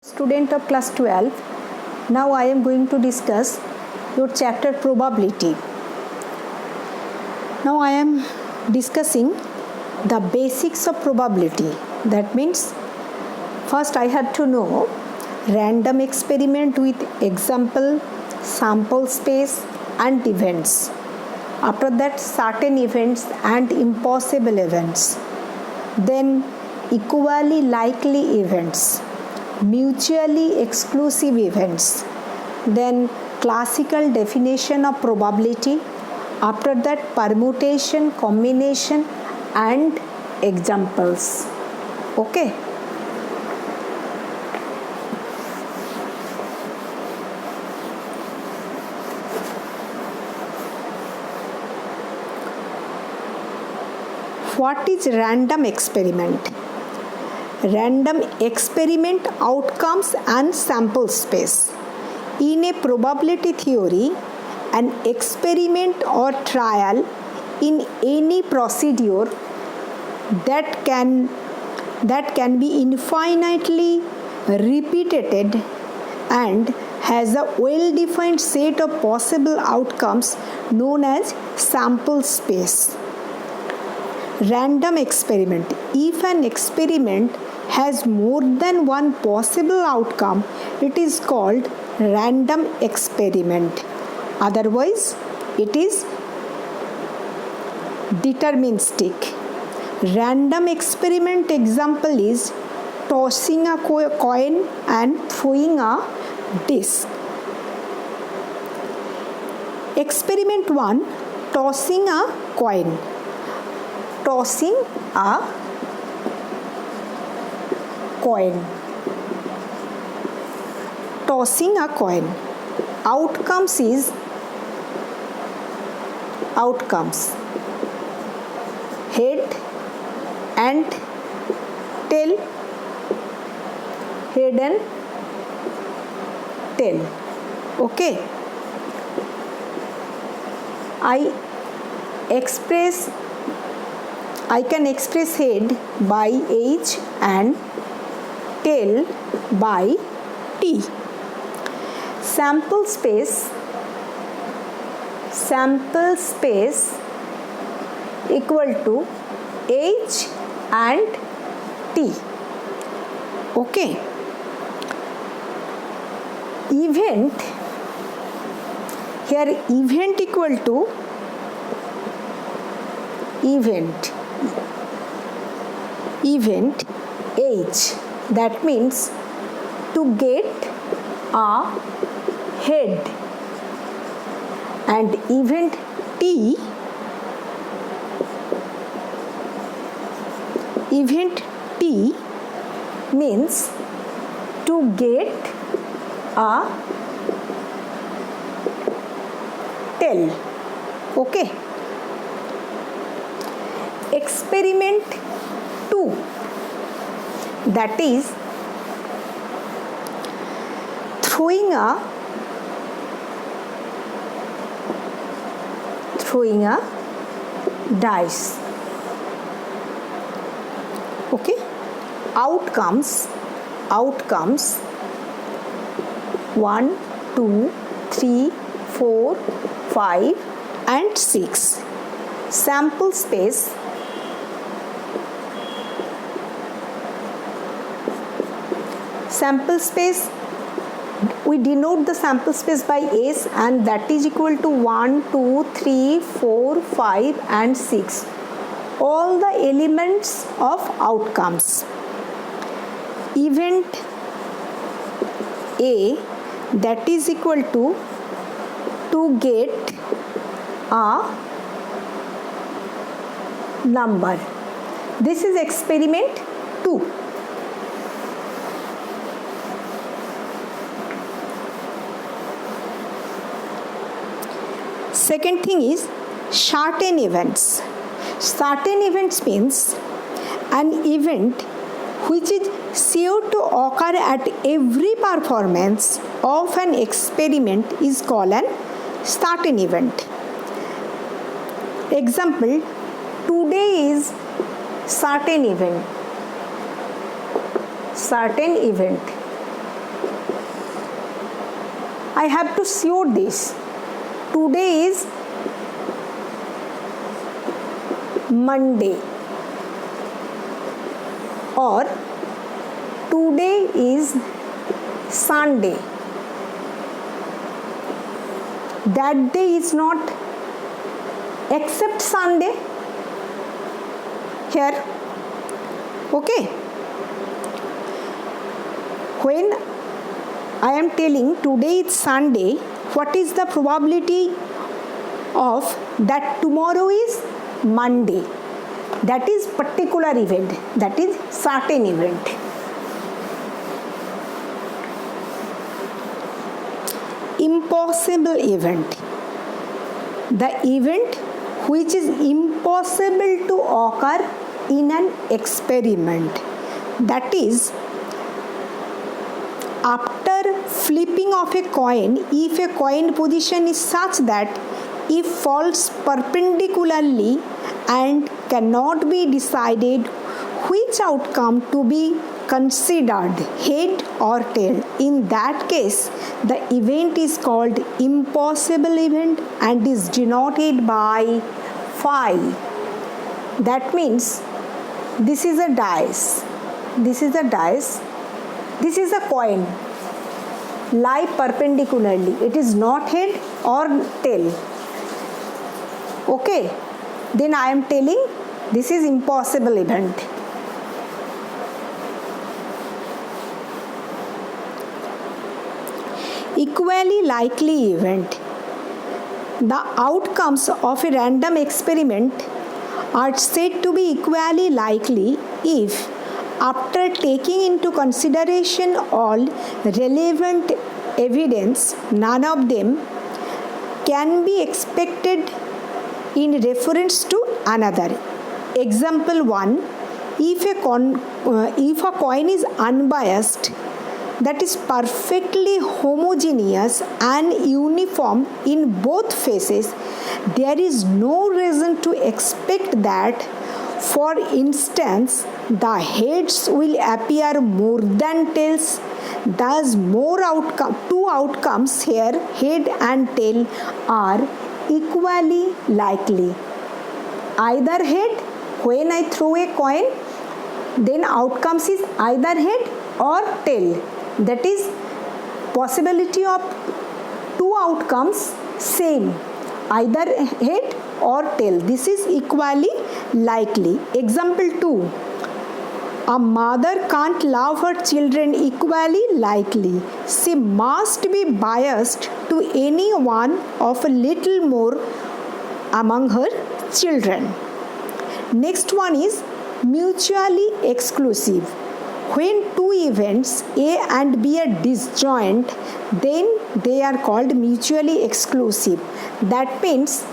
Student of class 12. Now I am going to discuss your chapter probability. Now I am discussing the basics of probability. That means first I have to know random experiment with example, sample space and events. After that, certain events and impossible events. Then equally likely events, mutually exclusive events, then classical definition of probability, after that permutation, combination and examples. Okay. What is random experiment? Random experiment outcomes and sample space. In a probability theory, an experiment or trial in any procedure that can be infinitely repeated and has a well-defined set of possible outcomes known as sample space. Random experiment. If an experiment has more than one possible outcome, it is called random experiment. Otherwise, it is deterministic. Random experiment example is tossing a coin and throwing a disc. Experiment 1, tossing a coin. Tossing a coin. Tossing a coin. Outcomes head and tail. Head and tail. Okay. I can express head by H and tail by T. Sample space equal to H and T. Okay. Event, here event equal to event H, that means to get a head, and event T means to get a tail. Okay. Experiment 2, that is throwing a dice. Okay. Outcomes 1, 2, 3, 4, 5 and 6. Sample space we denote the sample space by S, and that is equal to 1, 2, 3, 4, 5 and 6. All the elements of outcomes. Event A, that is equal to get a number. This is experiment 2. Second thing is certain events. Certain events means an event which is sure to occur at every performance of an experiment is called an certain event. Example, today is certain event. I have to show this. Today is Monday, or today is Sunday. That day is not except Sunday here. Okay. When I am telling today is Sunday, what is the probability of that tomorrow is Monday? That is particular event, that is certain event. Impossible event. The event which is impossible to occur in an experiment. That is, after flipping of a coin, if a coin position is such that it falls perpendicularly and cannot be decided which outcome to be considered, head or tail. In that case, the event is called impossible event and is denoted by phi. That means this is a dice, this is a dice, this is a coin, lie perpendicularly. It is not head or tail. Okay, then I am telling this is impossible event. Equally likely event. The outcomes of a random experiment are said to be equally likely if, after taking into consideration all relevant evidence, none of them can be expected in reference to another. Example 1, if a coin is unbiased, that is perfectly homogeneous and uniform in both faces, there is no reason to expect that, for instance, the heads will appear more than tails. Thus, two outcomes here, head and tail, are equally likely. Either head, when I throw a coin, then outcomes is either head or tail. That is, possibility of two outcomes same, either head or tail. This is equally likely. Example 2. A mother can't love her children equally likely. She must be biased to any one of a little more among her children. Next one is mutually exclusive. When two events A and B are disjoint, then they are called mutually exclusive. That means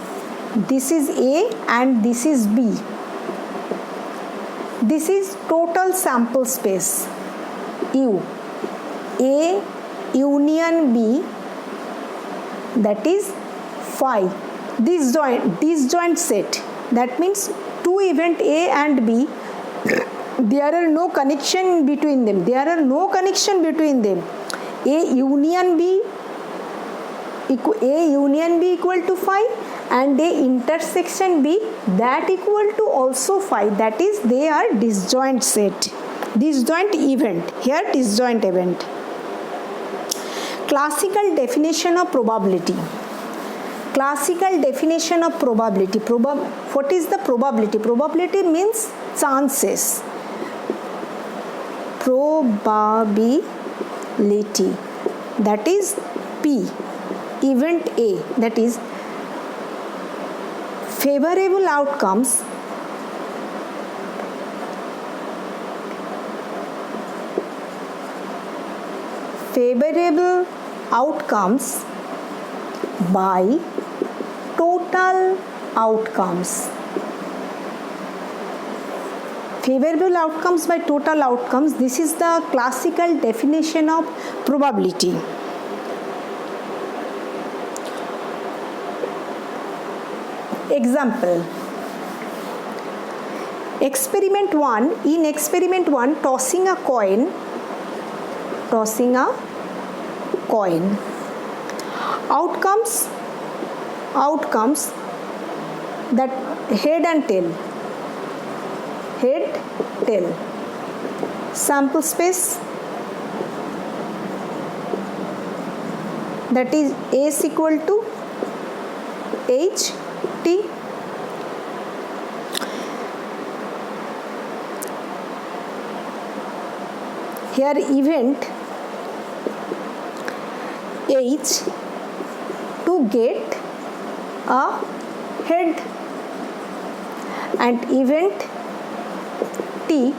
this is A and this is B. This is total sample space, U. A union B, that is phi. Disjoint set. That means two event A and B, there are no connection between them. A union B equal to phi, and A intersection B, that equal to also phi. That is, they are disjoint set. Disjoint event. Here disjoint event. Classical definition of probability. Classical definition of probability. What is the probability? Probability means chances. Probability, that is P, event A, that is favorable outcomes by total outcomes. Favorable outcomes by total outcomes. This is the classical definition of probability. Example. Experiment 1. In experiment 1, tossing a coin. Outcomes that head and tail. Head, tail. Sample space, that is S equal to H T. Here event H to get a head and event T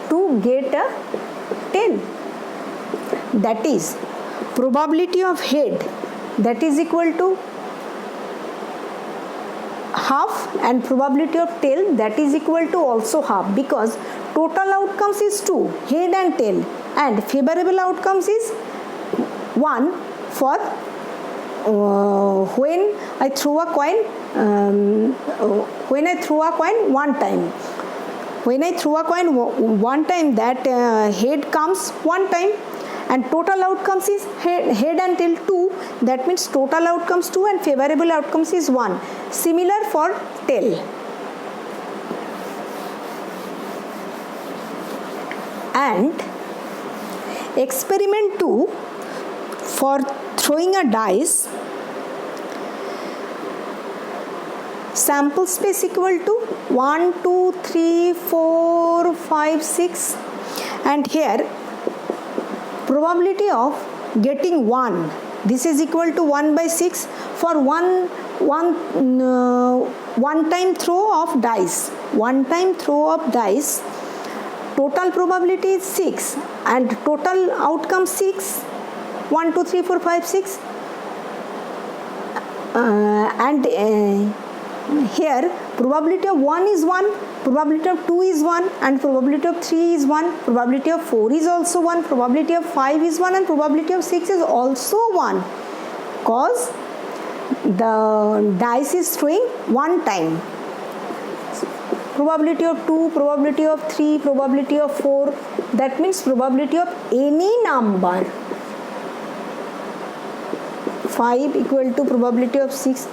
to get a tail. That is probability of head, that is equal to half, and probability of tail, that is equal to also half, because total outcomes is 2, head and tail, and favorable outcomes is 1 for when I throw a coin one time. When I throw a coin one time, that head comes one time, and total outcomes is head and tail 2. That means total outcomes 2 and favorable outcomes is 1. Similar for tail. And experiment 2, for throwing a dice, sample space equal to 1, 2, 3, 4, 5, 6, and here probability of getting 1, this is equal to 1 by 6 for one time throw of dice. One time throw of dice, total probability is 6 and total outcome 6, 1, 2, 3, 4, 5, 6, and here probability of 1 is 1, probability of 2 is 1, and probability of 3 is 1, probability of 4 is also 1, probability of 5 is 1, and probability of 6 is also 1, because the dice is throwing one time. Probability of 2, probability of 3, probability of 4, that means probability of any number. 5 equal to probability of 6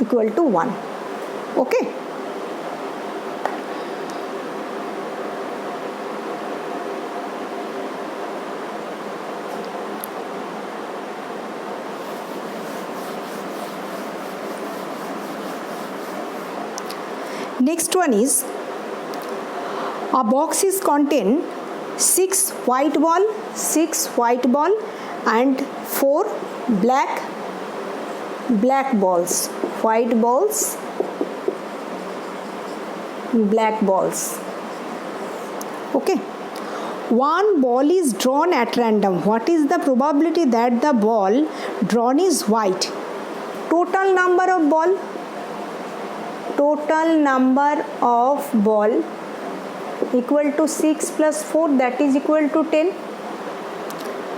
equal to 1. Okay. Next one is, a box is contain 6 white ball, 6 white ball and 4 black balls. White balls, black balls. Okay. One ball is drawn at random. What is the probability that the ball drawn is white? Total number of ball. Total number of ball equal to 6 plus 4, that is equal to 10,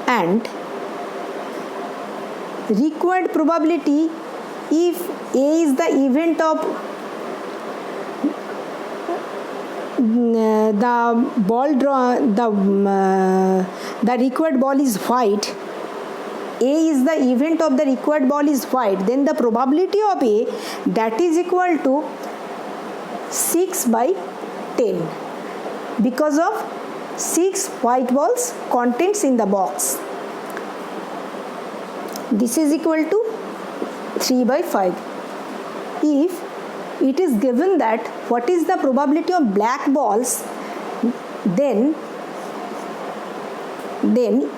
and required probability if A is the event of the ball draw, the required ball is white, A is the event of the required ball is white, then the probability of A, that is equal to 6 by 10, because of 6 white balls contents in the box. This is equal to 3 by 5. If it is given that what is the probability of black balls, then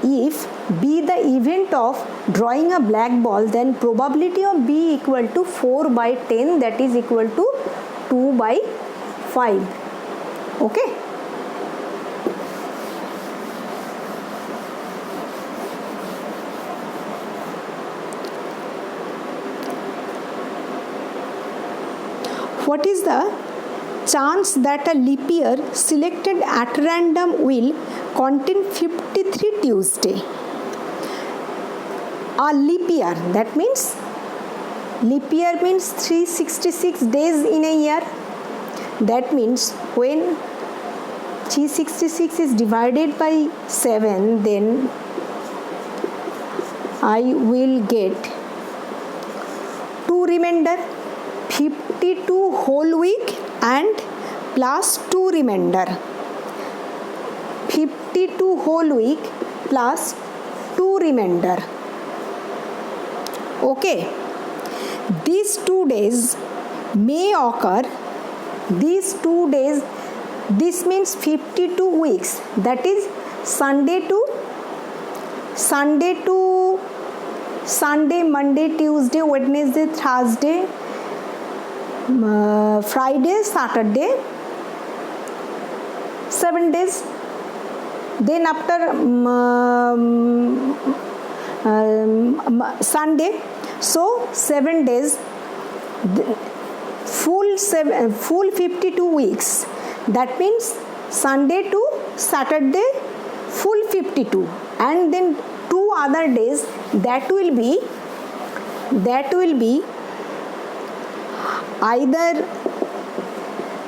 if B the event of drawing a black ball, then probability of B equal to 4 by 10, that is equal to 2 by 5. Okay. What is the chance that a leap year selected at random will contain 53 Tuesday? A leap year, that means leap year means 366 days in a year. That means when 366 is divided by 7, then I will get 2 remainder, 52 whole week and plus 2 remainder. 52 whole week plus 2 remainder. Okay. These 2 days may occur. These 2 days, this means 52 weeks. That is Sunday, Monday, Tuesday, Wednesday, Thursday, Friday, Saturday, 7 days. Then after Sunday, so 7 days, full 52 weeks. That means Sunday to Saturday, full 52, and then 2 other days that will be either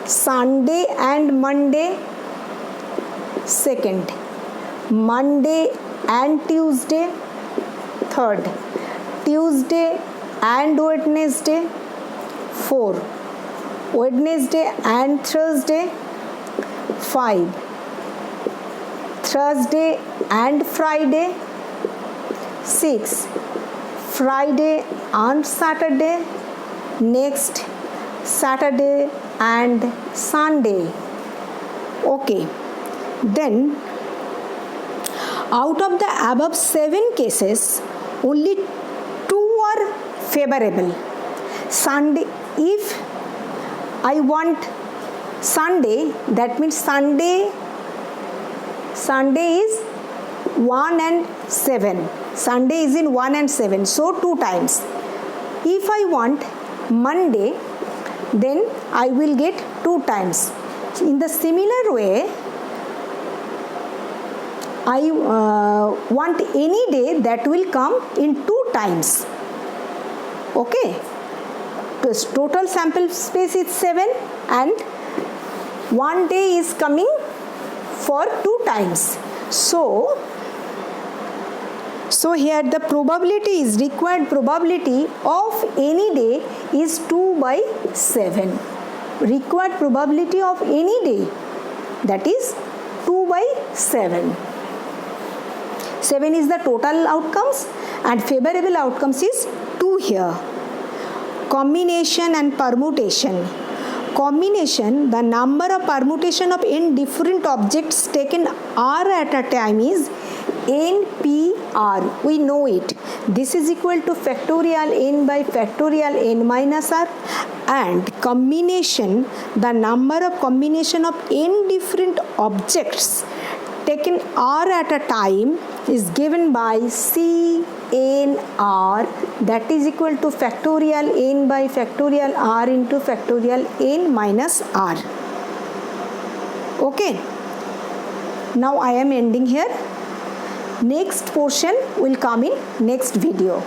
Sunday and Monday, second, Monday and Tuesday, third, Tuesday and Wednesday, 4, Wednesday and Thursday, 5, Thursday and Friday, 6, Friday and Saturday, next Saturday and Sunday. Okay, then out of the above 7 cases, only 2 are favorable. Sunday, if I want Sunday, that means Sunday is 1 and 7. Sunday is in 1 and 7, so 2 times. If I want Monday, then I will get 2 times. In the similar way, I want any day that will come in 2 times. Okay. The total sample space is 7 and 1 day is coming for 2 times. So here the probability is, required probability of any day is 2 by 7. Required probability of any day, that is 2 by 7. 7 is the total outcomes and favorable outcomes is 2 here. Combination and permutation. Combination, the number of permutation of n different objects taken r at a time is NPR. We know it. This is equal to factorial n by factorial n minus r, and combination, the number of combination of n different objects taken r at a time is given by CNR, that is equal to factorial n by factorial r into factorial n minus r. Okay. Now I am ending here. Next portion will come in next video.